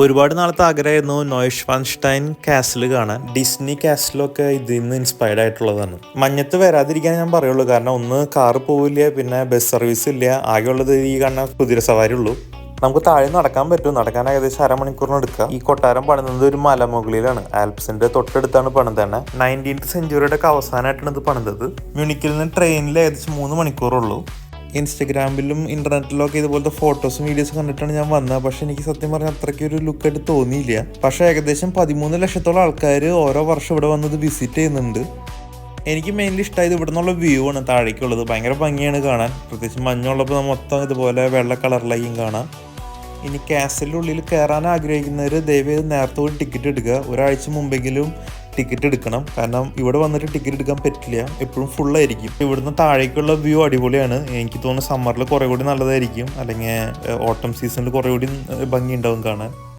ഒരുപാട് നാളത്തെ ആഗ്രഹമായിരുന്നു നോയ്ഷ്വാൻസ്റ്റൈൻ കാസിൽ കാണാൻ. ഡിസ്നി കാസിലൊക്കെ ഇതിൽ നിന്ന് ഇൻസ്പയർഡ് ആയിട്ടുള്ളതാണ്. മഞ്ഞത്ത് വരാതിരിക്കാൻ ഞാൻ പറയുള്ളൂ, കാരണം ഒന്ന് കാറ് പോവില്ല, പിന്നെ ബസ് സർവീസ് ഇല്ല, ആകെയുള്ളത് ഈ കാണുന്ന കുതിര സവാരി ഉള്ളൂ. നമുക്ക് താഴെ നടക്കാൻ പറ്റും. നടക്കാൻ ഏകദേശം അരമണിക്കൂറിന് എടുക്കാം. ഈ കൊട്ടാരം പണിത് ഒരു മലമുകളിലാണ്, ആൽപ്സിന്റെ തൊട്ടടുത്താണ് പണിത് തന്നെ. 19th സെഞ്ചുറിയുടെ ഒക്കെ അവസാനമായിട്ടാണ് ഇത് പണിതത്. മ്യൂണിക്കിൽ നിന്ന് ട്രെയിനിൽ ഏകദേശം 3 മണിക്കൂറുള്ളൂ. ഇൻസ്റ്റഗ്രാമിലും ഇന്റർനെറ്റിലും ഒക്കെ ഇതുപോലത്തെ ഫോട്ടോസും വീഡിയോസും കണ്ടിട്ടാണ് ഞാൻ വന്നത്. പക്ഷെ എനിക്ക് സത്യം പറഞ്ഞാൽ അത്രയ്ക്ക് ഒരു ലുക്കായിട്ട് തോന്നിയില്ല. പക്ഷെ ഏകദേശം 13 ലക്ഷത്തോളം ആൾക്കാർ ഓരോ വർഷം ഇവിടെ വന്നത് വിസിറ്റ് ചെയ്യുന്നുണ്ട്. എനിക്ക് മെയിൻലി ഇഷ്ടമായത് ഇവിടെ നിന്നുള്ള വ്യൂ ആണ് താഴേക്കുള്ളത്. ഭയങ്കര ഭംഗിയാണ് കാണാൻ. പ്രത്യേകിച്ച് മഞ്ഞുള്ളപ്പോൾ മൊത്തം ഇതുപോലെ വെള്ള കളറിലായിരിക്കും കാണാം. ഇനി കാസിലിൻ്റെ ഉള്ളിൽ കയറാൻ ആഗ്രഹിക്കുന്നവർ ദയവേത് നേരത്തെ പോയി ടിക്കറ്റ് എടുക്കുക. ഒരാഴ്ച മുമ്പെങ്കിലും ടിക്കറ്റ് എടുക്കണം, കാരണം ഇവിടെ വന്നിട്ട് ടിക്കറ്റ് എടുക്കാൻ പറ്റില്ല, എപ്പോഴും ഫുള്ളായിരിക്കും. ഇവിടുന്ന് താഴേക്കുള്ള വ്യൂ അടിപൊളിയാണ്. എനിക്ക് തോന്നുന്നു സമ്മറിൽ കുറേ കൂടി നല്ലതായിരിക്കും, അല്ലെങ്കിൽ ഓട്ടം സീസണിൽ കുറേ കൂടി ഭംഗി ഉണ്ടാവും കാണാൻ.